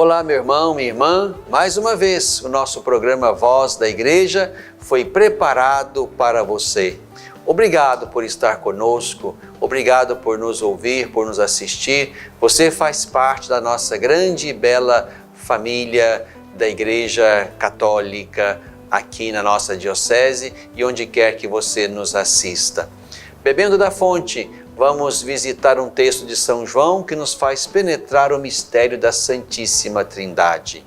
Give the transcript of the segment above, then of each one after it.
Olá, meu irmão, minha irmã. Mais uma vez, o nosso programa Voz da Igreja foi preparado para você. Obrigado por estar conosco, obrigado por nos ouvir, por nos assistir. Você faz parte da nossa grande e bela família da Igreja Católica aqui na nossa diocese e onde quer que você nos assista. Bebendo da fonte, vamos visitar um texto de São João que nos faz penetrar o mistério da Santíssima Trindade.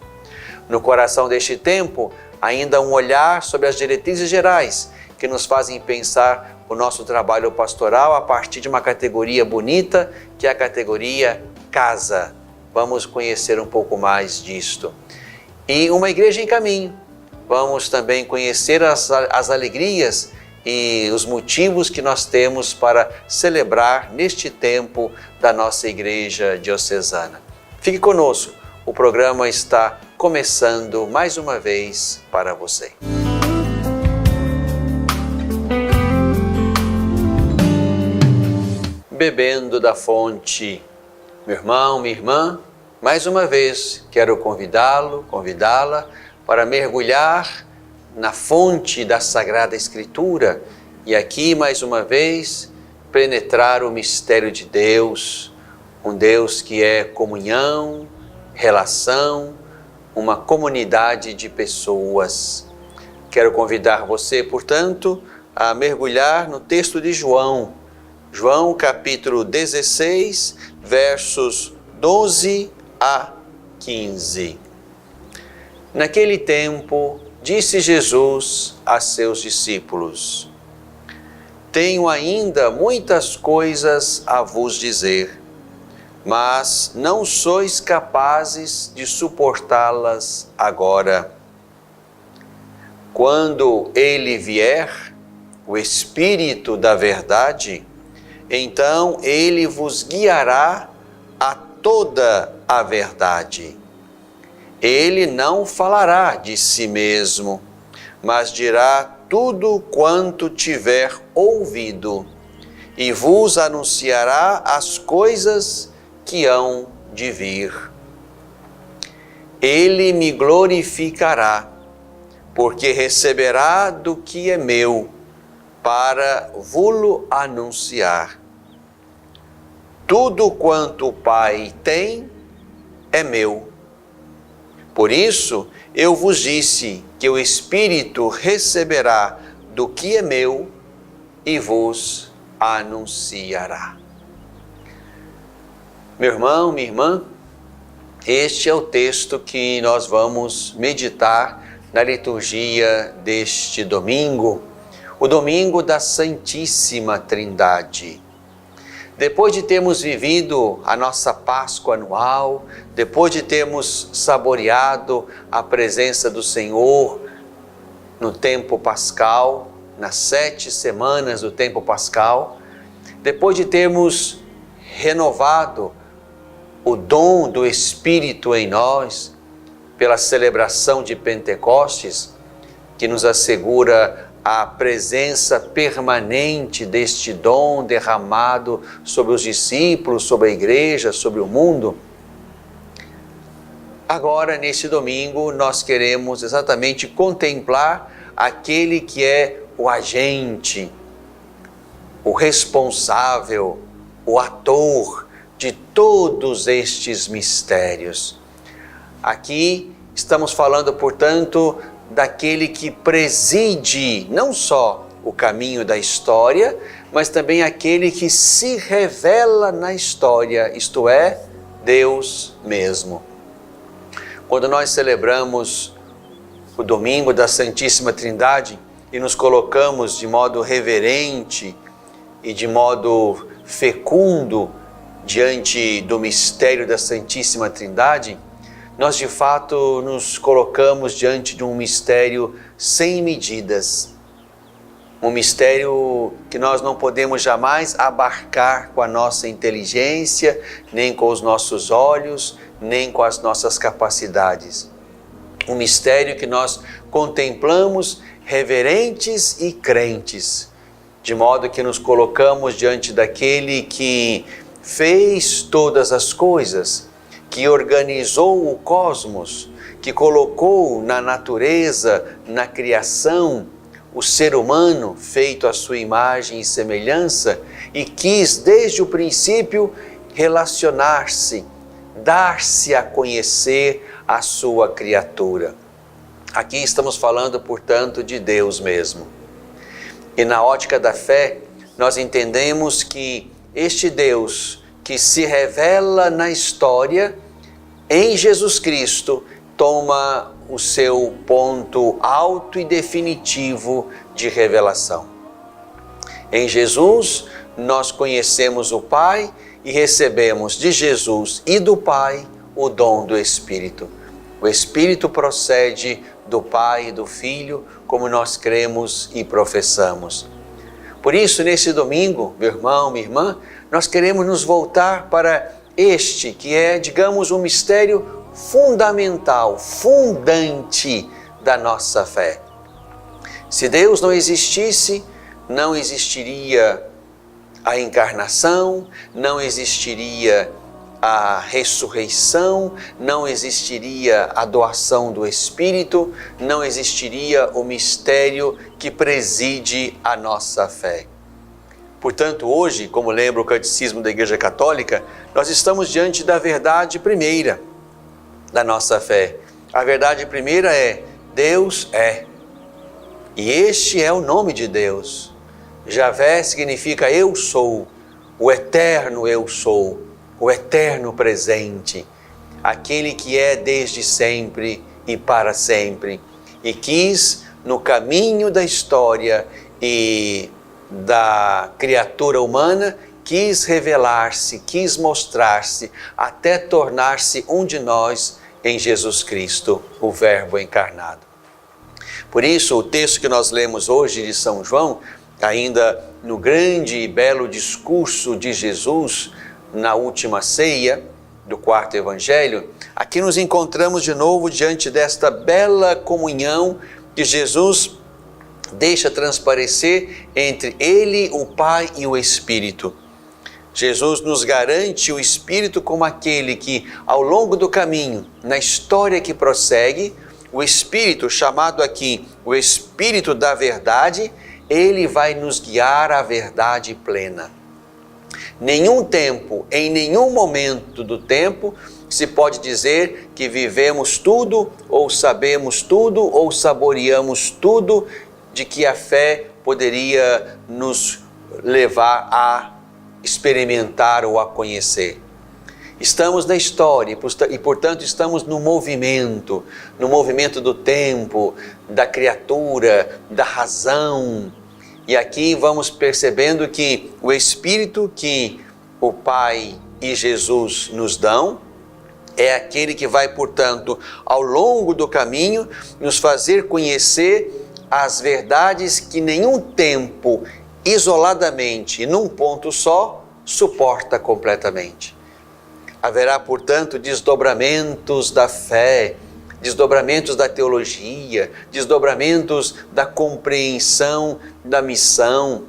No coração deste tempo, ainda um olhar sobre as diretrizes gerais que nos fazem pensar o nosso trabalho pastoral a partir de uma categoria bonita, que é a categoria casa. Vamos conhecer um pouco mais disto. E uma igreja em caminho. Vamos também conhecer as alegrias e os motivos que nós temos para celebrar neste tempo da nossa igreja diocesana. Fique conosco, o programa está começando mais uma vez para você. Bebendo da fonte, meu irmão, minha irmã, mais uma vez quero convidá-la para mergulhar na fonte da Sagrada Escritura e aqui mais uma vez penetrar o mistério de Deus, um Deus que é comunhão, relação, uma comunidade de pessoas. Quero convidar você, portanto, a mergulhar no texto de João capítulo 16, versos 12 a 15. Naquele tempo, disse Jesus a seus discípulos: tenho ainda muitas coisas a vos dizer, mas não sois capazes de suportá-las agora. Quando ele vier, o Espírito da verdade, então ele vos guiará a toda a verdade. Ele não falará de si mesmo, mas dirá tudo quanto tiver ouvido e vos anunciará as coisas que hão de vir. Ele me glorificará, porque receberá do que é meu, para vô-lo anunciar. Tudo quanto o Pai tem é meu. Por isso, eu vos disse que o Espírito receberá do que é meu e vos anunciará. Meu irmão, minha irmã, este é o texto que nós vamos meditar na liturgia deste domingo, o domingo da Santíssima Trindade. Depois de termos vivido a nossa Páscoa anual, depois de termos saboreado a presença do Senhor no tempo pascal, nas 7 semanas do tempo pascal, depois de termos renovado o dom do Espírito em nós, pela celebração de Pentecostes, que nos assegura a presença permanente deste dom derramado sobre os discípulos, sobre a igreja, sobre o mundo. Agora, neste domingo, nós queremos exatamente contemplar aquele que é o agente, o responsável, o ator de todos estes mistérios. Aqui estamos falando, portanto, daquele que preside não só o caminho da história, mas também aquele que se revela na história, isto é, Deus mesmo. Quando nós celebramos o domingo da Santíssima Trindade e nos colocamos de modo reverente e de modo fecundo diante do mistério da Santíssima Trindade, nós de fato nos colocamos diante de um mistério sem medidas. Um mistério que nós não podemos jamais abarcar com a nossa inteligência, nem com os nossos olhos, nem com as nossas capacidades. Um mistério que nós contemplamos reverentes e crentes, de modo que nos colocamos diante daquele que fez todas as coisas, que organizou o cosmos, que colocou na natureza, na criação, o ser humano feito à sua imagem e semelhança e quis desde o princípio relacionar-se, dar-se a conhecer a sua criatura. Aqui estamos falando, portanto, de Deus mesmo. E na ótica da fé, nós entendemos que este Deus que se revela na história, em Jesus Cristo, toma o seu ponto alto e definitivo de revelação. Em Jesus, nós conhecemos o Pai e recebemos de Jesus e do Pai o dom do Espírito. O Espírito procede do Pai e do Filho, como nós cremos e professamos. Por isso, nesse domingo, meu irmão, minha irmã, nós queremos nos voltar para este que é, digamos, um mistério fundamental, fundante da nossa fé. Se Deus não existisse, não existiria a encarnação, não existiria a ressurreição, não existiria a doação do Espírito, não existiria o mistério que preside a nossa fé. Portanto, hoje, como lembra o Catecismo da Igreja Católica, nós estamos diante da verdade primeira da nossa fé. A verdade primeira é: Deus é. E este é o nome de Deus. Javé significa eu sou, o eterno eu sou, o eterno presente, aquele que é desde sempre e para sempre. E quis, no caminho da história e da criatura humana, quis revelar-se, quis mostrar-se, até tornar-se um de nós em Jesus Cristo, o Verbo encarnado. Por isso, o texto que nós lemos hoje de São João, ainda no grande e belo discurso de Jesus, na última ceia do quarto evangelho, aqui nos encontramos de novo diante desta bela comunhão que Jesus deixa transparecer entre Ele, o Pai e o Espírito. Jesus nos garante o Espírito como aquele que, ao longo do caminho, na história que prossegue, o Espírito, chamado aqui o Espírito da Verdade, ele vai nos guiar à verdade plena. Nenhum tempo, em nenhum momento do tempo, se pode dizer que vivemos tudo, ou sabemos tudo, ou saboreamos tudo, de que a fé poderia nos levar a experimentar ou a conhecer. Estamos na história e, portanto, estamos no movimento do tempo, da criatura, da razão. E aqui vamos percebendo que o Espírito que o Pai e Jesus nos dão é aquele que vai, portanto, ao longo do caminho, nos fazer conhecer as verdades que nenhum tempo, isoladamente e num ponto só, suporta completamente. Haverá, portanto, desdobramentos da fé, desdobramentos da teologia, desdobramentos da compreensão da missão,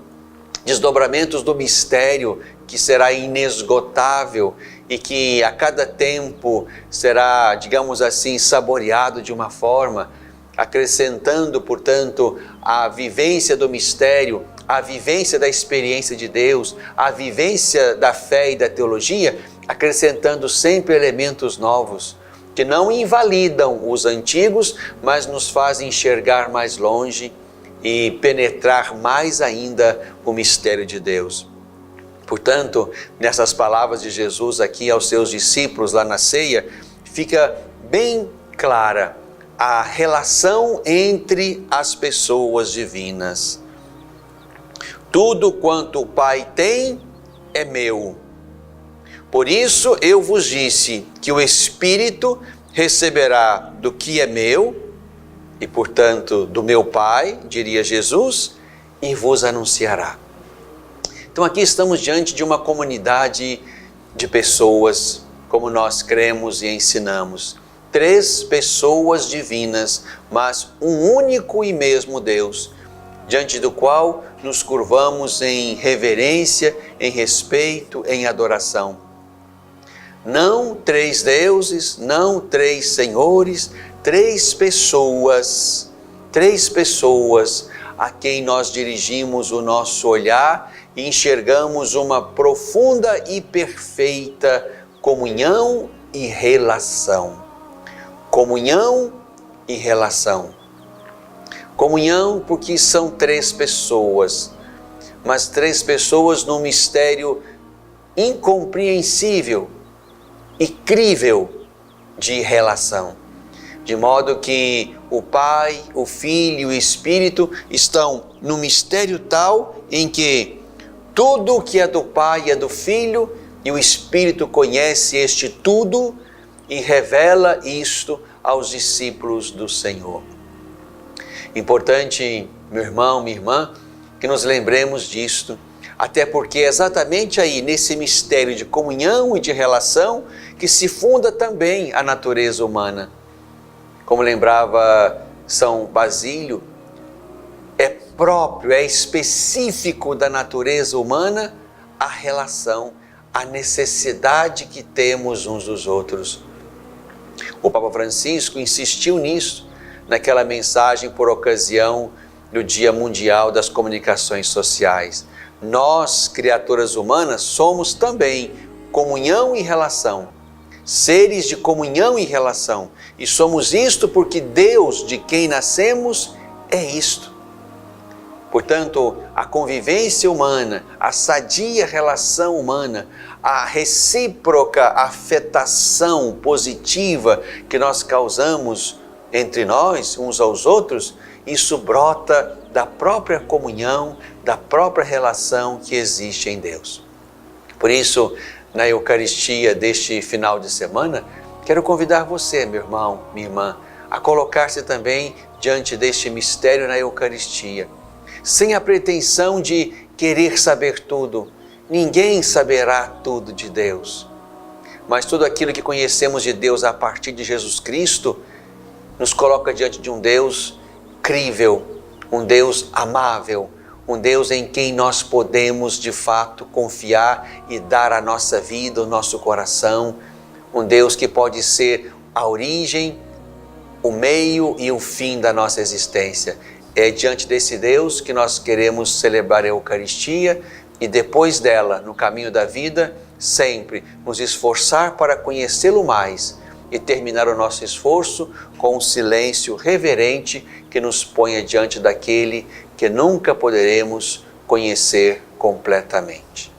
desdobramentos do mistério que será inesgotável e que a cada tempo será, digamos assim, saboreado de uma forma, acrescentando, portanto, a vivência do mistério, a vivência da experiência de Deus, a vivência da fé e da teologia, acrescentando sempre elementos novos, que não invalidam os antigos, mas nos fazem enxergar mais longe e penetrar mais ainda o mistério de Deus. Portanto, nessas palavras de Jesus aqui aos seus discípulos lá na ceia, fica bem clara a relação entre as pessoas divinas. Tudo quanto o Pai tem é meu. Por isso eu vos disse que o Espírito receberá do que é meu, e portanto do meu Pai, diria Jesus, e vos anunciará. Então aqui estamos diante de uma comunidade de pessoas, como nós cremos e ensinamos. 3 pessoas divinas, mas um único e mesmo Deus, diante do qual nos curvamos em reverência, em respeito, em adoração. Não três deuses, não três senhores, três pessoas a quem nós dirigimos o nosso olhar e enxergamos uma profunda e perfeita comunhão e relação. Comunhão e relação. Comunhão porque são três pessoas, mas três pessoas num mistério incompreensível e crível de relação. De modo que o Pai, o Filho e o Espírito estão no mistério tal em que tudo que é do Pai é do Filho e o Espírito conhece este tudo e revela isto aos discípulos do Senhor. Importante, meu irmão, minha irmã, que nos lembremos disto, até porque é exatamente aí, nesse mistério de comunhão e de relação, que se funda também a natureza humana. Como lembrava São Basílio, é próprio, é específico da natureza humana a relação, a necessidade que temos uns dos outros. O Papa Francisco insistiu nisso, naquela mensagem por ocasião do Dia Mundial das Comunicações Sociais. Nós, criaturas humanas, somos também comunhão e relação, seres de comunhão e relação. E somos isto porque Deus, de quem nascemos, é isto. Portanto, a convivência humana, a sadia relação humana, a recíproca afetação positiva que nós causamos entre nós, uns aos outros, isso brota da própria comunhão, da própria relação que existe em Deus. Por isso, na Eucaristia deste final de semana, quero convidar você, meu irmão, minha irmã, a colocar-se também diante deste mistério na Eucaristia, sem a pretensão de querer saber tudo. Ninguém saberá tudo de Deus, mas tudo aquilo que conhecemos de Deus a partir de Jesus Cristo nos coloca diante de um Deus crível, um Deus amável, um Deus em quem nós podemos de fato confiar e dar a nossa vida, o nosso coração, um Deus que pode ser a origem, o meio e o fim da nossa existência. É diante desse Deus que nós queremos celebrar a Eucaristia e depois dela, no caminho da vida, sempre nos esforçar para conhecê-lo mais e terminar o nosso esforço com um silêncio reverente que nos ponha diante daquele que nunca poderemos conhecer completamente.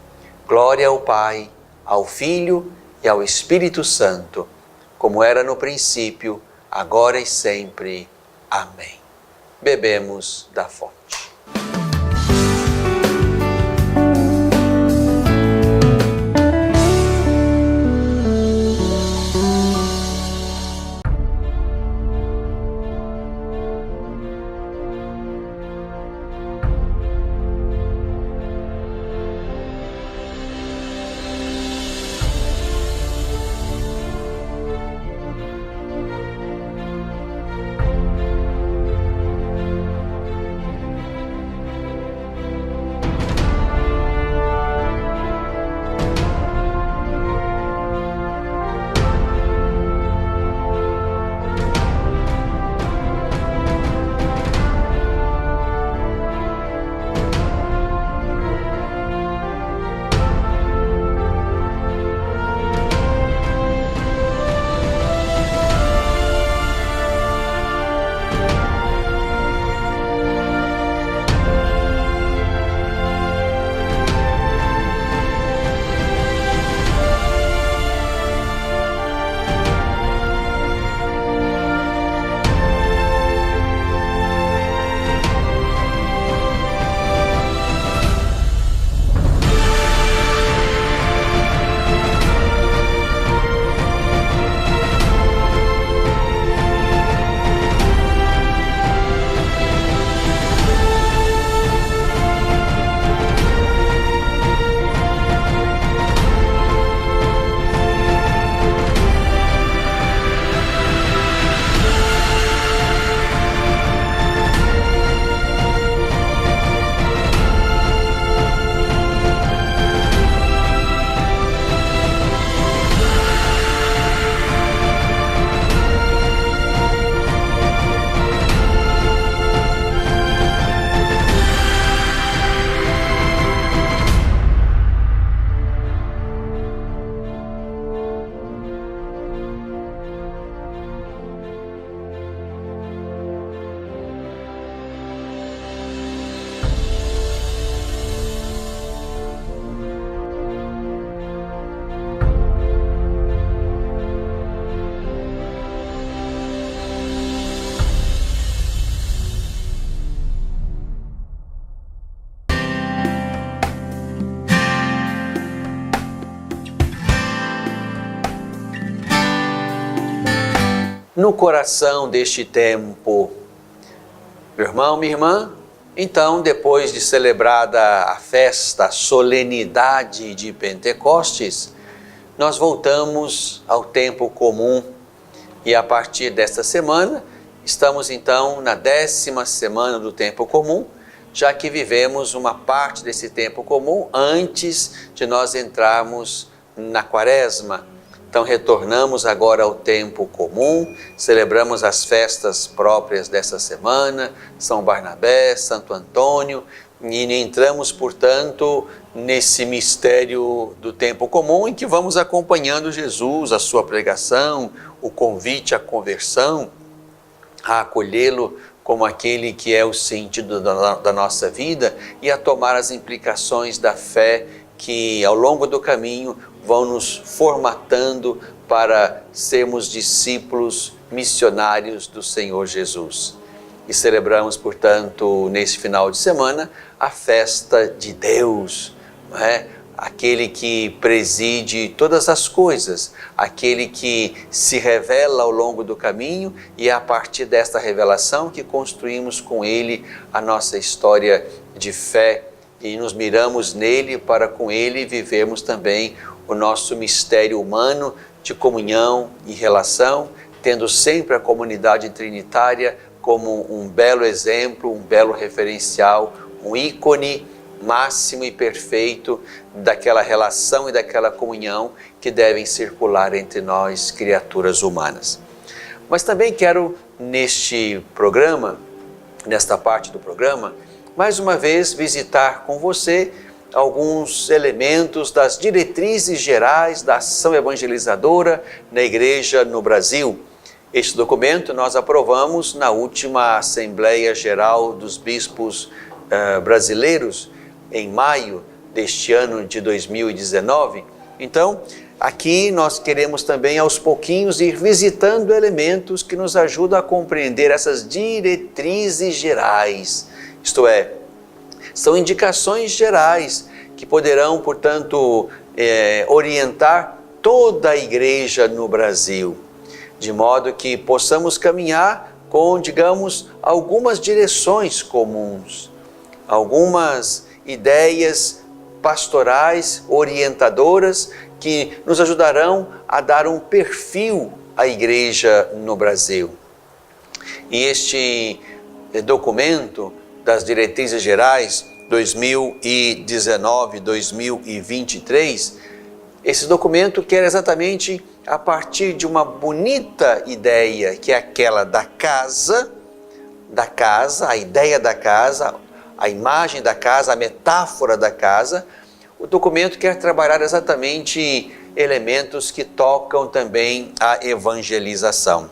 Glória ao Pai, ao Filho e ao Espírito Santo, como era no princípio, agora e sempre. Amém. Bebemos da fonte. no coração deste tempo. Meu irmão, minha irmã, então, depois de celebrada a festa, a solenidade de Pentecostes, nós voltamos ao tempo comum e a partir desta semana, estamos então na 10ª semana do tempo comum, já que vivemos uma parte desse tempo comum antes de nós entrarmos na Quaresma. Então retornamos agora ao tempo comum, celebramos as festas próprias dessa semana, São Barnabé, Santo Antônio, e entramos, portanto, nesse mistério do tempo comum em que vamos acompanhando Jesus, a sua pregação, o convite à conversão, a acolhê-lo como aquele que é o sentido da nossa vida e a tomar as implicações da fé que ao longo do caminho vão nos formatando para sermos discípulos missionários do Senhor Jesus. E celebramos, portanto, nesse final de semana, a festa de Deus, não é? Aquele que preside todas as coisas, aquele que se revela ao longo do caminho e é a partir desta revelação que construímos com Ele a nossa história de fé e nos miramos nele para com Ele vivermos também o nosso mistério humano de comunhão e relação, tendo sempre a comunidade trinitária como um belo exemplo, um belo referencial, um ícone máximo e perfeito daquela relação e daquela comunhão que devem circular entre nós, criaturas humanas. Mas também quero, neste programa, nesta parte do programa, mais uma vez visitar com você alguns elementos das diretrizes gerais da ação evangelizadora na Igreja no Brasil. Este documento nós aprovamos na última Assembleia Geral dos Bispos brasileiros, em maio deste ano de 2019. Então, aqui nós queremos também aos pouquinhos ir visitando elementos que nos ajudam a compreender essas diretrizes gerais, isto é, são indicações gerais que poderão, portanto, orientar toda a igreja no Brasil, de modo que possamos caminhar com, digamos, algumas direções comuns, algumas ideias pastorais, orientadoras, que nos ajudarão a dar um perfil à igreja no Brasil. E este documento das diretrizes gerais 2019-2023, esse documento quer exatamente a partir de uma bonita ideia, que é aquela da casa, a ideia da casa, a imagem da casa, a metáfora da casa. O documento quer trabalhar exatamente elementos que tocam também a evangelização.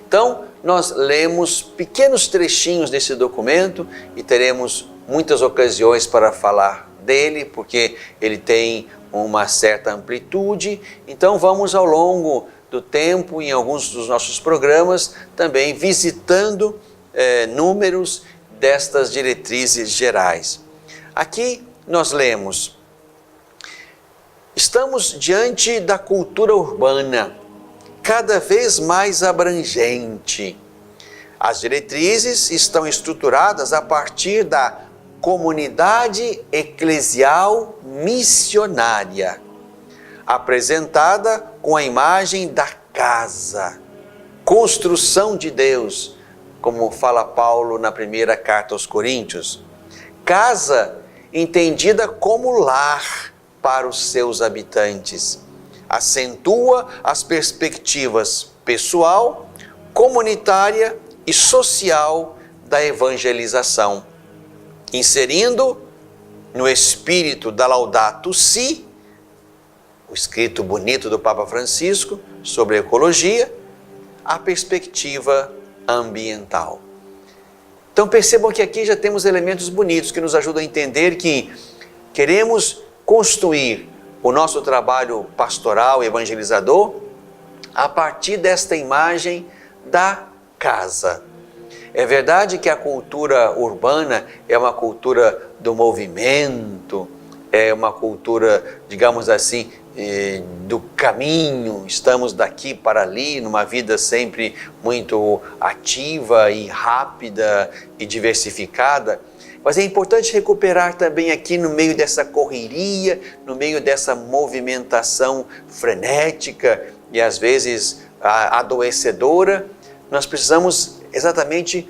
Então, nós lemos pequenos trechinhos desse documento e teremos muitas ocasiões para falar dele, porque ele tem uma certa amplitude. Então, vamos ao longo do tempo, em alguns dos nossos programas, também visitando números destas diretrizes gerais. Aqui nós lemos: estamos diante da cultura urbana, cada vez mais abrangente. As diretrizes estão estruturadas a partir da comunidade eclesial missionária, apresentada com a imagem da casa, construção de Deus, como fala Paulo na primeira carta aos Coríntios. Casa entendida como lar para os seus habitantes. Acentua as perspectivas pessoal, comunitária e social da evangelização, inserindo no espírito da Laudato Si, o escrito bonito do Papa Francisco sobre a ecologia, a perspectiva ambiental. Então percebam que aqui já temos elementos bonitos que nos ajudam a entender que queremos construir o nosso trabalho pastoral, evangelizador, a partir desta imagem da casa. É verdade que a cultura urbana é uma cultura do movimento, é uma cultura, digamos assim, do caminho, estamos daqui para ali, numa vida sempre muito ativa e rápida e diversificada. Mas é importante recuperar também aqui no meio dessa correria, no meio dessa movimentação frenética e às vezes adoecedora, nós precisamos exatamente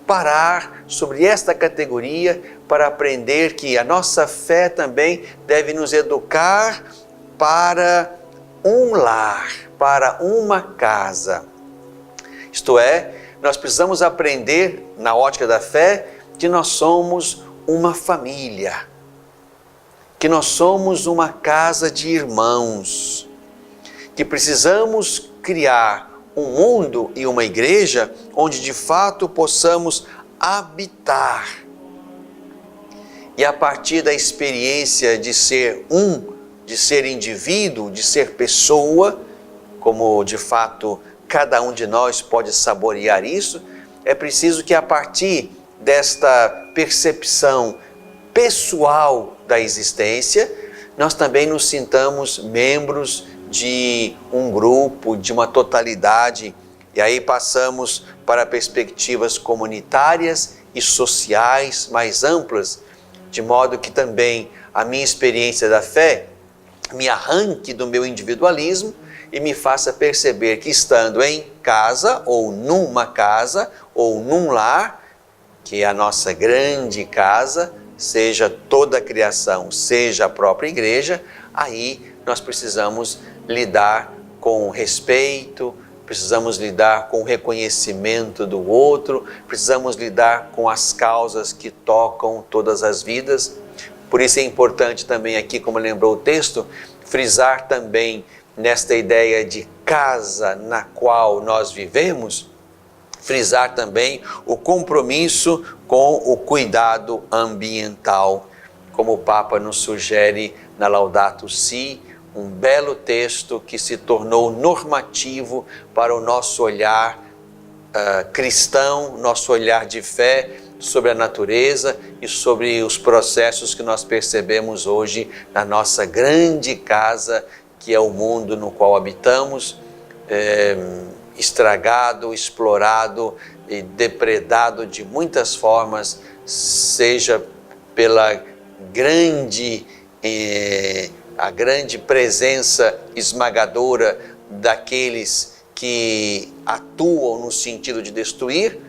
parar sobre esta categoria para aprender que a nossa fé também deve nos educar para um lar, para uma casa. Isto é, nós precisamos aprender, na ótica da fé, que nós somos uma família, que nós somos uma casa de irmãos, que precisamos criar um mundo e uma igreja onde de fato possamos habitar. E a partir da experiência de ser de ser indivíduo, de ser pessoa, como de fato cada um de nós pode saborear isso, é preciso que a partir desta percepção pessoal da existência, nós também nos sintamos membros de um grupo, de uma totalidade, e aí passamos para perspectivas comunitárias e sociais mais amplas, de modo que também a minha experiência da fé me arranque do meu individualismo e me faça perceber que estando em casa, ou numa casa, ou num lar, que é a nossa grande casa, seja toda a criação, seja a própria igreja, aí nós precisamos lidar com respeito, precisamos lidar com o reconhecimento do outro, precisamos lidar com as causas que tocam todas as vidas. Por isso é importante também aqui, como lembrou o texto, frisar também nesta ideia de casa na qual nós vivemos, frisar também o compromisso com o cuidado ambiental, como o Papa nos sugere na Laudato Si, um belo texto que se tornou normativo para o nosso olhar cristão, nosso olhar de fé sobre a natureza e sobre os processos que nós percebemos hoje na nossa grande casa, que é o mundo no qual habitamos, estragado, explorado e depredado de muitas formas, seja pela a grande presença esmagadora daqueles que atuam no sentido de destruir,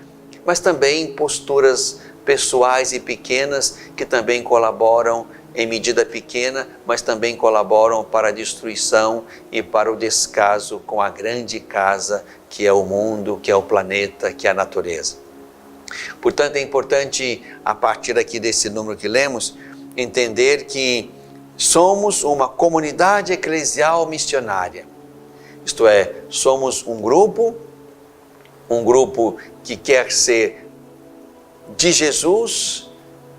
mas também posturas pessoais e pequenas que também colaboram em medida pequena, mas também colaboram para a destruição e para o descaso com a grande casa que é o mundo, que é o planeta, que é a natureza. Portanto, é importante, a partir aqui desse número que lemos, entender que somos uma comunidade eclesial missionária. Isto é, somos um grupo que quer ser de Jesus,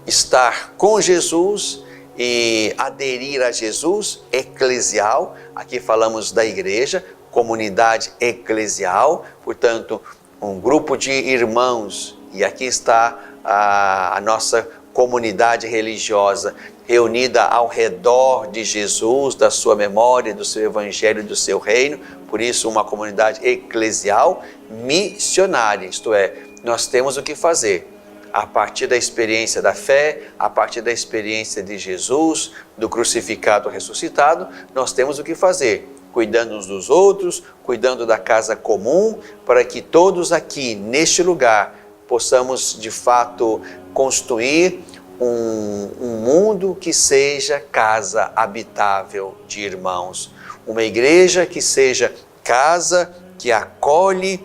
estar com Jesus e aderir a Jesus, eclesial. Aqui falamos da igreja, comunidade eclesial, portanto, um grupo de irmãos, e aqui está a nossa comunidade religiosa, reunida ao redor de Jesus, da sua memória, do seu evangelho, do seu reino. Por isso, uma comunidade eclesial missionária, isto é, nós temos o que fazer a partir da experiência da fé, a partir da experiência de Jesus, do crucificado ressuscitado, nós temos o que fazer, cuidando uns dos outros, cuidando da casa comum, para que todos aqui, neste lugar, possamos de fato construir um mundo que seja casa habitável de irmãos. Uma igreja que seja casa que acolhe,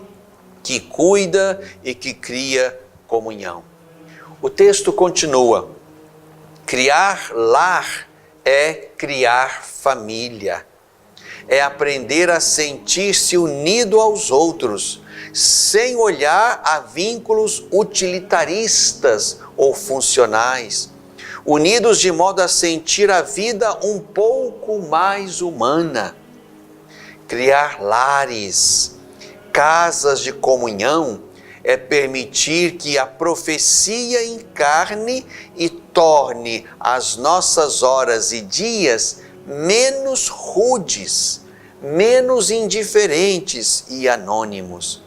que cuida e que cria comunhão. O texto continua: criar lar é criar família, é aprender a sentir-se unido aos outros, sem olhar a vínculos utilitaristas ou funcionais, unidos de modo a sentir a vida um pouco mais humana. Criar lares, casas de comunhão, é permitir que a profecia encarne e torne as nossas horas e dias menos rudes, menos indiferentes e anônimos.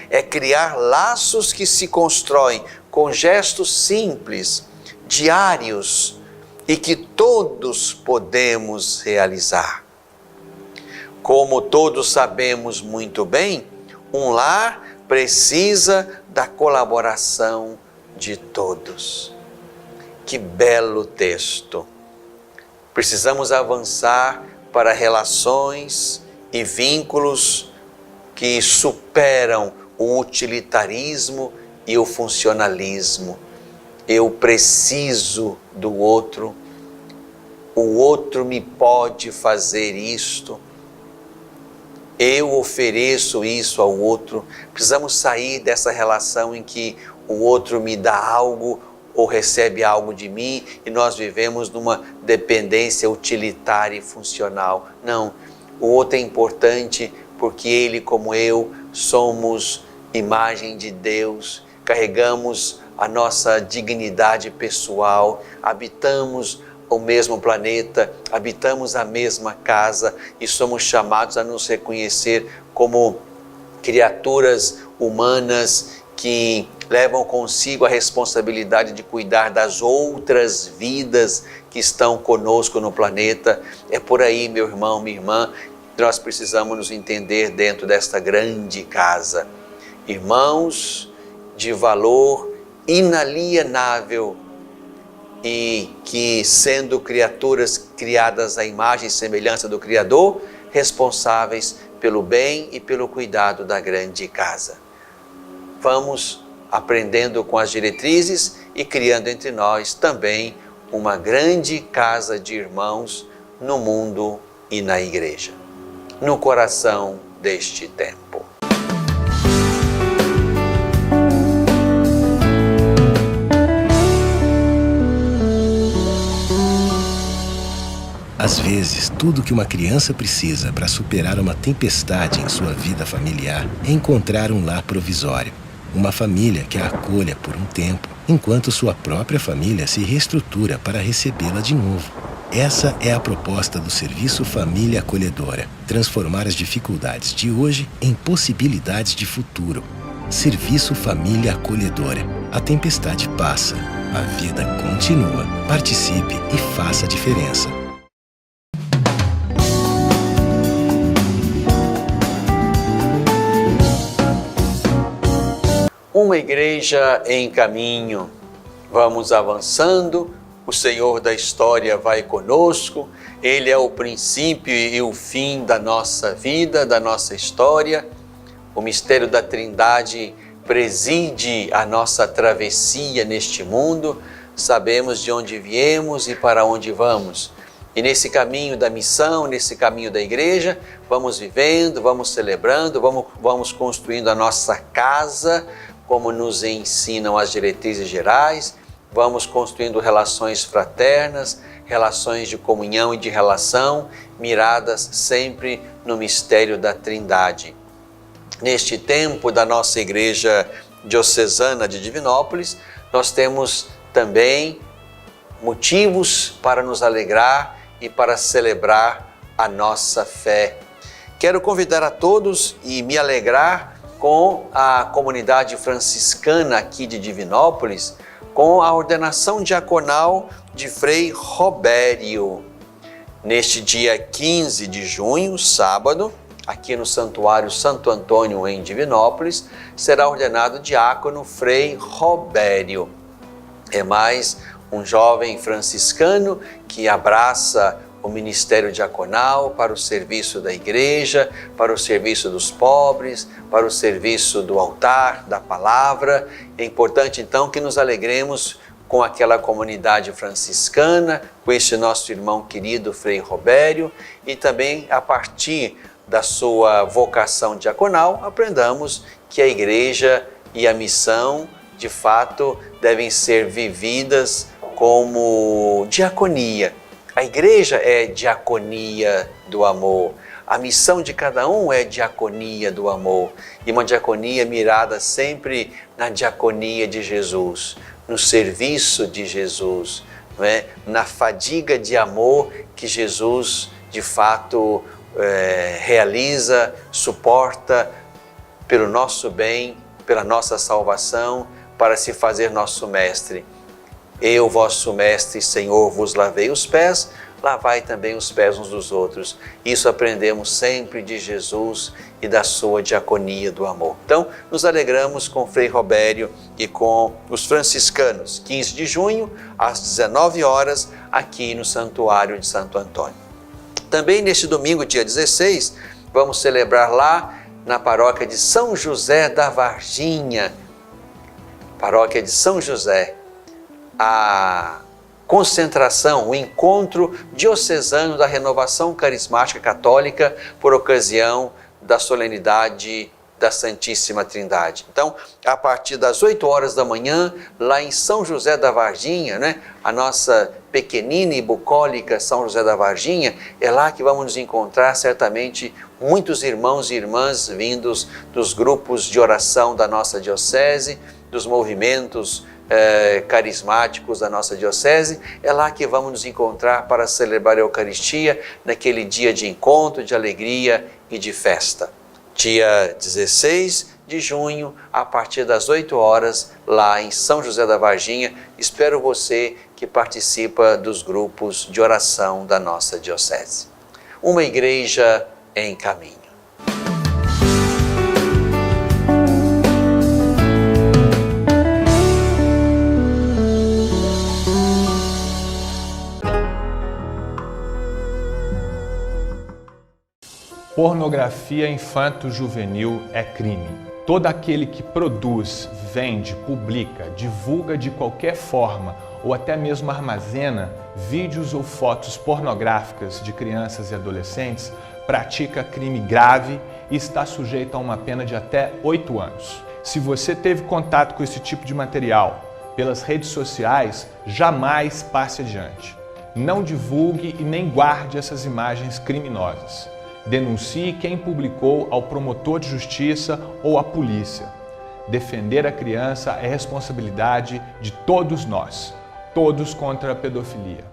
É criar laços que se constroem com gestos simples, diários e que todos podemos realizar. Como todos sabemos muito bem, um lar precisa da colaboração de todos. Que belo texto! Precisamos avançar para relações e vínculos que superam o utilitarismo e o funcionalismo. Eu preciso do outro, o outro me pode fazer isto, eu ofereço isso ao outro. Precisamos sair dessa relação em que o outro me dá algo ou recebe algo de mim e nós vivemos numa dependência utilitária e funcional. Não, o outro é importante porque ele, como eu, somos imagem de Deus, carregamos a nossa dignidade pessoal, habitamos o mesmo planeta, habitamos a mesma casa e somos chamados a nos reconhecer como criaturas humanas que levam consigo a responsabilidade de cuidar das outras vidas que estão conosco no planeta. É por aí, meu irmão, minha irmã, que nós precisamos nos entender dentro desta grande casa. Irmãos de valor inalienável e que, sendo criaturas criadas à imagem e semelhança do Criador, responsáveis pelo bem e pelo cuidado da grande casa. Vamos aprendendo com as diretrizes e criando entre nós também uma grande casa de irmãos no mundo e na igreja, no coração deste tempo. Às vezes, tudo que uma criança precisa para superar uma tempestade em sua vida familiar é encontrar um lar provisório. Uma família que a acolha por um tempo, enquanto sua própria família se reestrutura para recebê-la de novo. Essa é a proposta do Serviço Família Acolhedora. Transformar as dificuldades de hoje em possibilidades de futuro. Serviço Família Acolhedora. A tempestade passa, a vida continua. Participe e faça a diferença. Uma igreja em caminho. Vamos avançando, o Senhor da história vai conosco, Ele é o princípio e o fim da nossa vida, da nossa história. O mistério da Trindade preside a nossa travessia neste mundo, sabemos de onde viemos e para onde vamos. E nesse caminho da missão, nesse caminho da igreja, vamos vivendo, vamos celebrando, vamos construindo a nossa casa, como nos ensinam as diretrizes gerais, vamos construindo relações fraternas, relações de comunhão e de relação, miradas sempre no mistério da Trindade. Neste tempo da nossa igreja diocesana de Divinópolis, nós temos também motivos para nos alegrar e para celebrar a nossa fé. Quero convidar a todos e me alegrar com a comunidade franciscana aqui de Divinópolis, com a ordenação diaconal de Frei Robério. Neste dia 15 de junho, sábado, aqui no Santuário Santo Antônio, em Divinópolis, será ordenado diácono Frei Robério. É mais um jovem franciscano que abraça o ministério diaconal para o serviço da igreja, para o serviço dos pobres, para o serviço do altar, da palavra. É importante então que nos alegremos com aquela comunidade franciscana, com esse nosso irmão querido Frei Robério, e também a partir da sua vocação diaconal, aprendamos que a igreja e a missão, de fato, devem ser vividas como diaconia. A igreja é diaconia do amor. A missão de cada um é diaconia do amor, e uma diaconia mirada sempre na diaconia de Jesus, no serviço de Jesus, não é? Na fadiga de amor que Jesus de fato realiza, suporta pelo nosso bem, pela nossa salvação, para se fazer nosso mestre. Eu, vosso mestre, Senhor, vos lavei os pés, lavai também os pés uns dos outros. Isso aprendemos sempre de Jesus e da sua diaconia do amor. Então, nos alegramos com Frei Robério e com os franciscanos. 15 de junho, às 19 horas, aqui no Santuário de Santo Antônio. Também neste domingo, dia 16, vamos celebrar lá na paróquia de São José da Varginha, paróquia de São José, a concentração, o encontro diocesano da renovação carismática católica por ocasião da solenidade da Santíssima Trindade. Então, a partir das 8 horas da manhã, lá em São José da Varginha, né, a nossa pequenina e bucólica São José da Varginha, é lá que vamos nos encontrar certamente muitos irmãos e irmãs vindos dos grupos de oração da nossa diocese, dos movimentos carismáticos da nossa diocese. É lá que vamos nos encontrar para celebrar a Eucaristia naquele dia de encontro, de alegria e de festa. Dia 16 de junho, a partir das 8 horas, lá em São José da Varginha. Espero você que participa dos grupos de oração da nossa diocese. Uma igreja em caminho. Pornografia infanto-juvenil é crime. Todo aquele que produz, vende, publica, divulga de qualquer forma ou até mesmo armazena vídeos ou fotos pornográficas de crianças e adolescentes pratica crime grave e está sujeito a uma pena de até 8 anos. Se você teve contato com esse tipo de material pelas redes sociais, jamais passe adiante. Não divulgue e nem guarde essas imagens criminosas. Denuncie quem publicou ao promotor de justiça ou à polícia. Defender a criança é responsabilidade de todos nós, todos contra a pedofilia.